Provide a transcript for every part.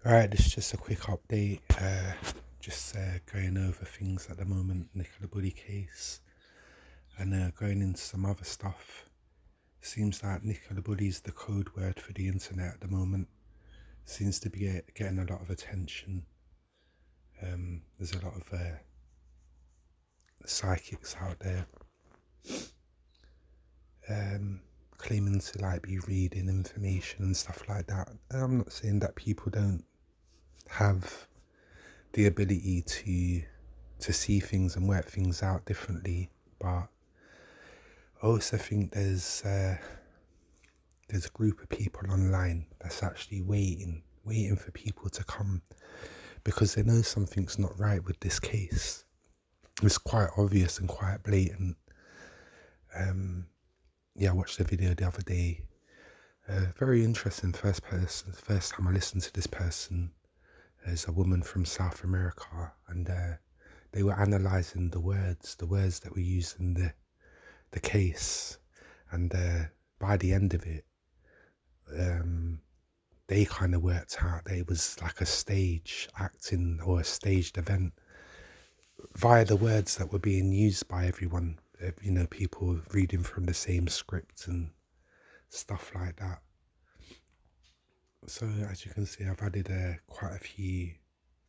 Alright, this is just a quick update. Just going over things at the moment, Nicola Bulley case, and going into some other stuff. Seems like Nicola Bulley's the code word for the internet at the moment. Seems to be getting a lot of attention. There's a lot of psychics out there claiming to like be reading information and stuff like that. And I'm not saying that people don't have the ability to see things and work things out differently, but I also think there's a group of people online that's actually waiting for people to come because they know something's not right with this case. It's quite obvious and quite blatant. I watched the video the other day. Very interesting. First time I listened to this person is a woman from South America, and they were analysing the words that were used in the case, and by the end of it, they kind of worked out that it was like a stage acting or a staged event via the words that were being used by everyone. People reading from the same script and stuff like that. So as you can see, I've added quite a few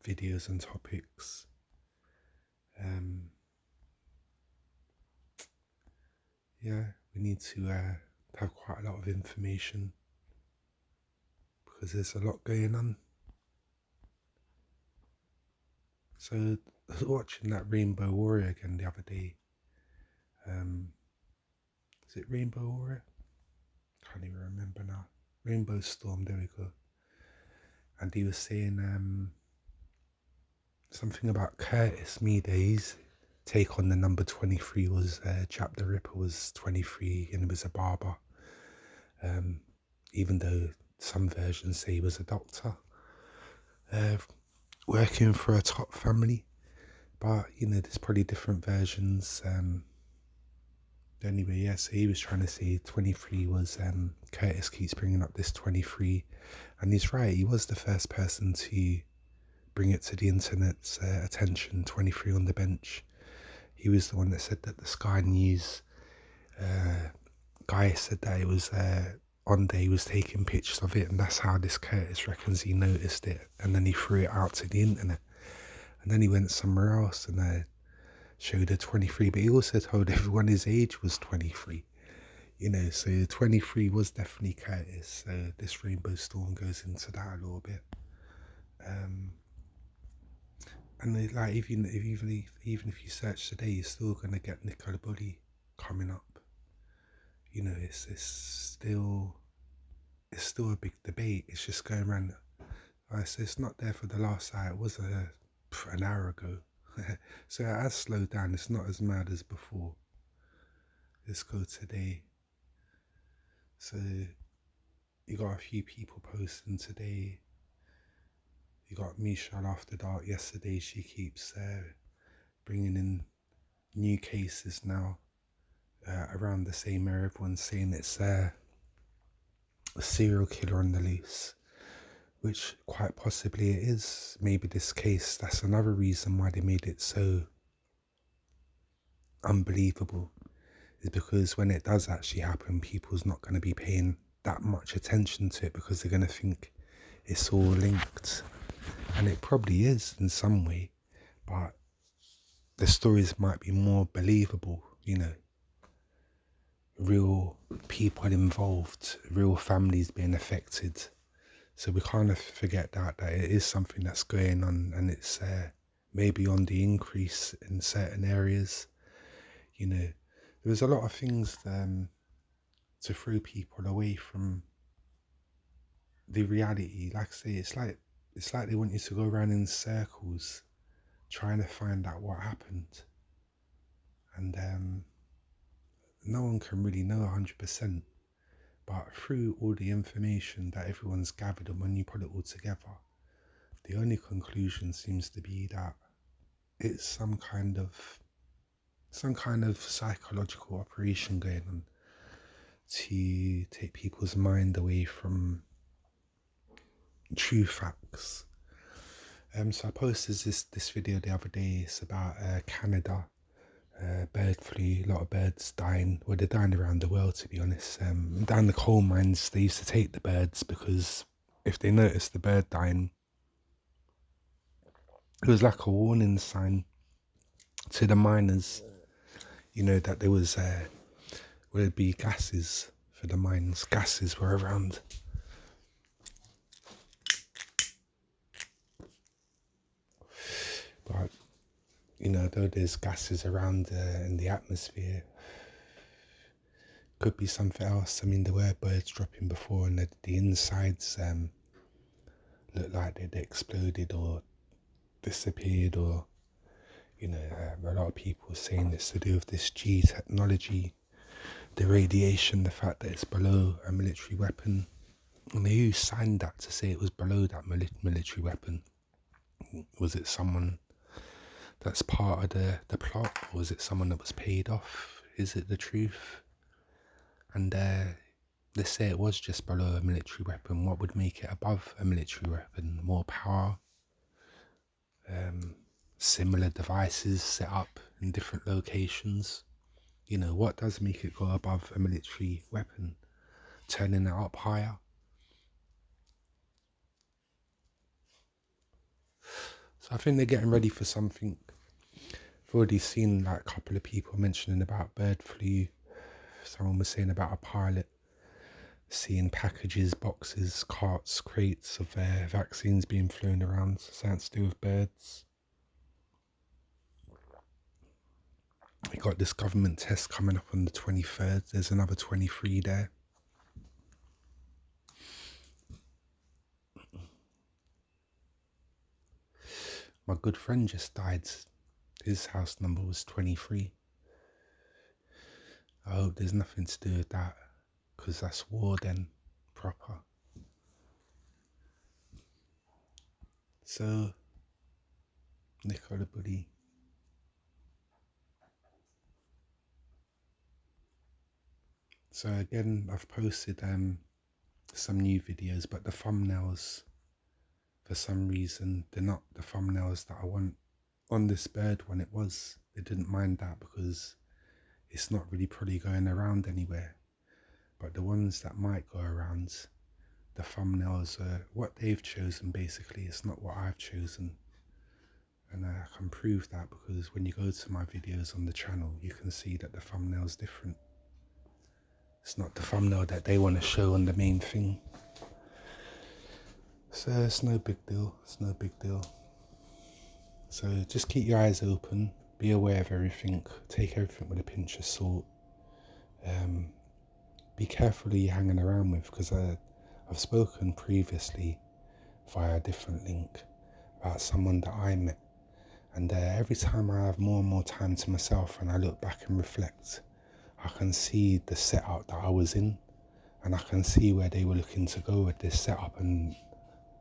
videos and topics. We need to have quite a lot of information because there's a lot going on. So I was watching that Rainbow Warrior again the other day. Is it Rainbow Warrior? Can't even remember now. Rainbow Storm, there we go. And he was saying something about Curtis Meade's take on the number 23 was Jack the Ripper was 23 and he was a barber. Even though some versions say he was a doctor. Working for a top family. But, there's probably different versions. Anyway, so he was trying to say 23 was, Curtis keeps bringing up this 23. And he's right, he was the first person to bring it to the internet's attention, 23 on the bench. He was the one that said that the Sky News guy said that it was on there, he was taking pictures of it, and that's how this Curtis reckons he noticed it, and then he threw it out to the internet. And then he went somewhere else and showed a 23, but he also told everyone his age was 23. So 23 was definitely Curtis. So this Rainbow Storm goes into that a little bit. And like even if you search today, you're still gonna get Nicola Bulley coming up. It's still a big debate. It's just going around. So it's not there for the last hour. It was an hour ago. So it has slowed down. It's not as mad as before. Let's go today. So you got a few people posting today. You got Michelle After Dark yesterday. She keeps bringing in new cases now around the same area. Everyone's saying it's a serial killer on the loose, which quite possibly it is. Maybe this case, that's another reason why they made it so unbelievable, is because when it does actually happen, people's not going to be paying that much attention to it because they're going to think it's all linked. And it probably is in some way, but the stories might be more believable, real people involved, real families being affected. So we kind of forget that it is something that's going on, and it's maybe on the increase in certain areas. There's a lot of things to throw people away from the reality. Like I say, it's like they want you to go around in circles trying to find out what happened, and no one can really know 100%. But through all the information that everyone's gathered, and when you put it all together, the only conclusion seems to be that it's some kind of psychological operation going on to take people's mind away from true facts. So I posted this video the other day. It's about Canada, bird flu. A lot of birds dying. Well, they're dying around the world, to be honest. Down the coal mines, they used to take the birds because if they noticed the bird dying, it was like a warning sign to the miners. You know that there was would be gases for the mines. Gases were around. But you know, though there's gases around in the atmosphere, could be something else. I mean, there were birds dropping before, and the insides looked like they'd exploded or disappeared, or you know, a lot of people saying it's to do with this G technology, the radiation, the fact that it's below a military weapon. And who signed that to say it was below that military weapon? Was it someone that's part of the plot, or was it someone that was paid off? Is it the truth? And they say it was just below a military weapon. What would make it above a military weapon? More power, similar devices set up in different locations. You know, what does make it go above a military weapon? Turning it up higher. So I think they're getting ready for something. I've already seen like a couple of people mentioning about bird flu. Someone was saying about a pilot seeing packages, boxes, carts, crates of vaccines being flown around. Something to do with birds. We got this government test coming up on the 23rd. There's another 23 there. My good friend just died. His house number was 23. I hope there's nothing to do with that, because that's war then, proper. So, Nicola Bulley. So again, I've posted some new videos, but the thumbnails, for some reason, they're not the thumbnails that I want. On this bird one, it didn't mind that because it's not really probably going around anywhere. But the ones that might go around, the thumbnails are what they've chosen basically. It's not what I've chosen. And I can prove that because when you go to my videos on the channel, you can see that the thumbnail's different. It's not the thumbnail that they want to show on the main thing. So it's no big deal. It's no big deal. So just keep your eyes open. Be aware of everything. Take everything with a pinch of salt. Be careful who you're hanging around with, because I've spoken previously via a different link about someone that I met. And every time I have more and more time to myself and I look back and reflect, I can see the setup that I was in, and I can see where they were looking to go with this setup. And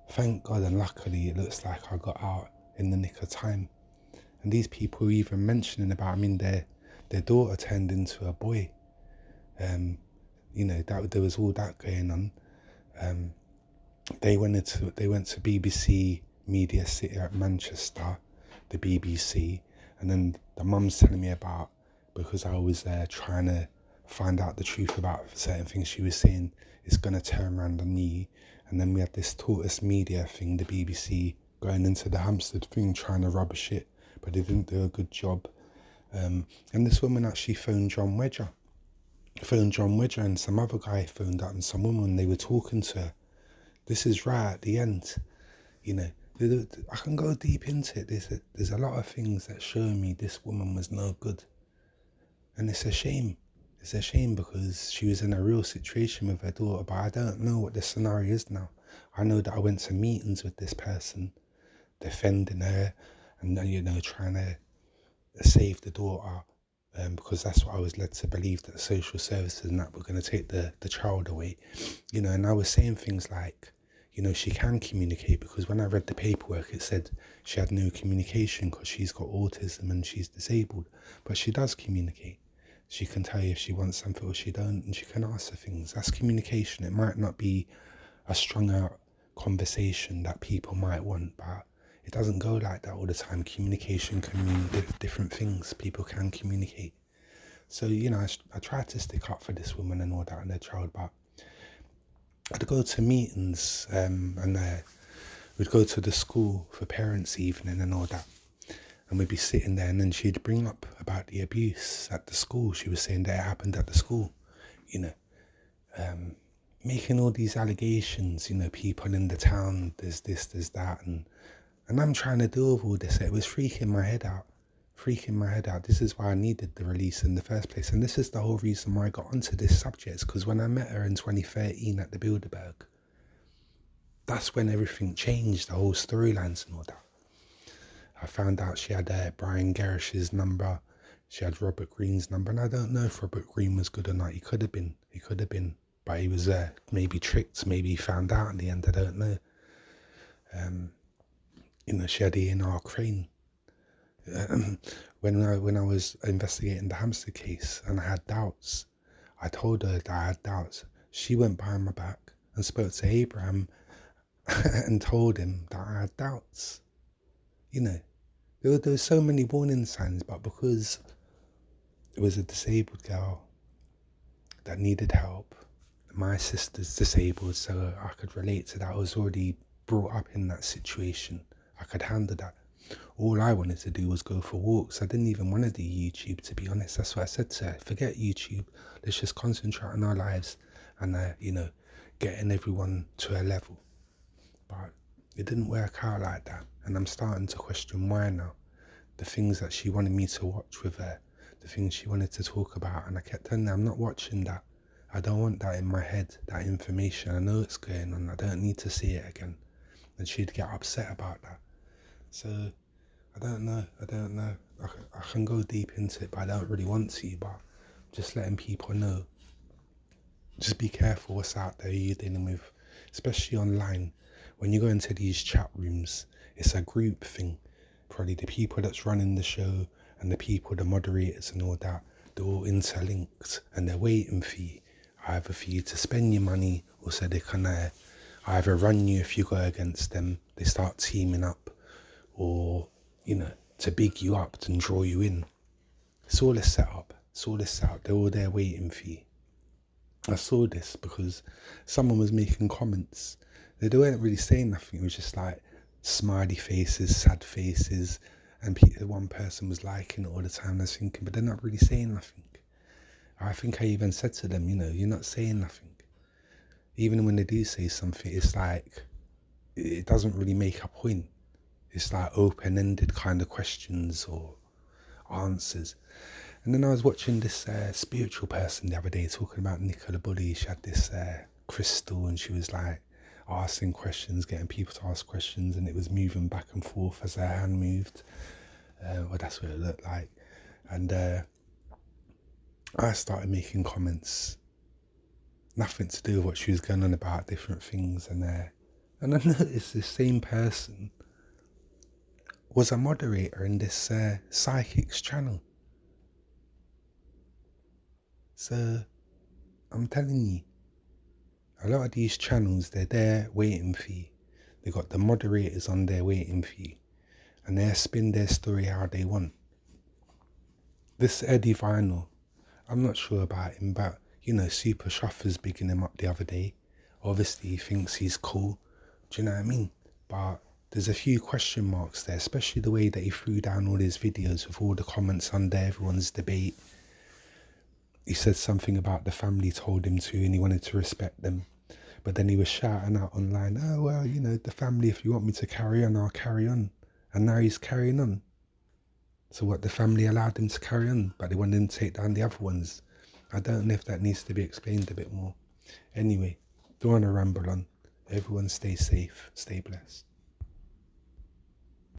thank God and luckily it looks like I got out in the nick of time. And these people were even mentioning about, I mean, their daughter turned into a boy. You know, that there was all that going on. They went to BBC Media City at Manchester, the BBC, and then the mum's telling me about, because I was there trying to find out the truth about certain things she was saying, it's going to turn around on you. And then we had this tortoise media thing, the BBC, going into the Hampstead thing, trying to rubbish it, but they didn't do a good job. And this woman actually phoned John Wedger, and some other guy phoned up, and some woman, they were talking to her. This is right at the end. You know, I can go deep into it. There's a lot of things that show me this woman was no good. And it's a shame. It's a shame because she was in a real situation with her daughter, but I don't know what the scenario is now. I know that I went to meetings with this person, defending her and, you know, trying to save the daughter, because that's what I was led to believe, that social services and that were going to take the child away. You know, and I was saying things like, you know, she can communicate, because when I read the paperwork, it said she had no communication because she's got autism and she's disabled. But she does communicate. She can tell you if she wants something or she don't, and she can ask for things. That's communication. It might not be a strung out conversation that people might want, but it doesn't go like that all the time. Communication can mean different things. People can communicate. So, I tried to stick up for this woman and all that and their child, but I'd go to meetings, and we'd go to the school for parents' evening and all that. And we'd be sitting there, and then she'd bring up about the abuse at the school. She was saying that it happened at the school, you know, making all these allegations, people in the town, there's this, there's that. And I'm trying to deal with all this. It was freaking my head out. This is why I needed the release in the first place. And this is the whole reason why I got onto this subject, because when I met her in 2013 at the Bilderberg, that's when everything changed, the whole storylines and all that. I found out she had Brian Gerrish's number. She had Robert Greene's number. And I don't know if Robert Greene was good or not. He could have been. But he was maybe tricked. Maybe he found out in the end. I don't know. She had Ian R. Crane. When I was investigating the Hampstead case and I had doubts, I told her that I had doubts. She went behind my back and spoke to Abraham and told him that I had doubts. There were so many warning signs, but because it was a disabled girl that needed help, my sister's disabled, so I could relate to that. I was already brought up in that situation. I could handle that. All I wanted to do was go for walks. I didn't even want to do YouTube, to be honest. That's what I said to her. Forget YouTube. Let's just concentrate on our lives and, getting everyone to a level. But it didn't work out like that. And I'm starting to question why now. The things that she wanted me to watch with her, the things she wanted to talk about. And I kept telling her, I'm not watching that. I don't want that in my head, that information. I know it's going on. I don't need to see it again. And she'd get upset about that. So I don't know. I can go deep into it, but I don't really want to. But just letting people know. Just be careful what's out there you're dealing with, especially online. When you go into these chat rooms, it's a group thing. Probably the people that's running the show and the people, the moderators and all that, they're all interlinked and they're waiting for you. Either for you to spend your money, or so they can either run you if you go against them. They start teaming up, or to big you up and draw you in. It's all a setup. They're all there waiting for you. I saw this because someone was making comments. They weren't really saying nothing. It was just like smiley faces, sad faces, and one person was liking it all the time. I was thinking, but they're not really saying nothing. I think I even said to them, you're not saying nothing. Even when they do say something, it's like it doesn't really make a point. It's like open-ended kind of questions or answers. And then I was watching this spiritual person the other day talking about Nicola Bulley. She had this crystal and she was like asking questions, getting people to ask questions, and it was moving back and forth as her hand moved. Well, that's what it looked like. And I started making comments, nothing to do with what she was going on about, different things. And I noticed this same person was a moderator in this psychics channel. So I'm telling you, a lot of these channels, they're there waiting for you. They got the moderators on there waiting for you, and they spin their story how they want. This Eddie Vinyl, I'm not sure about him, but Super Shuffer's bigging him up the other day. Obviously he thinks he's cool, do you know what I mean? But there's a few question marks there, especially the way that he threw down all his videos with all the comments under everyone's debate. He said something about the family told him to and he wanted to respect them. But then he was shouting out online, oh, well, the family, if you want me to carry on, I'll carry on. And now he's carrying on. So what, the family allowed him to carry on, but they wanted him to take down the other ones. I don't know if that needs to be explained a bit more. Anyway, don't want to ramble on. Everyone stay safe, stay blessed.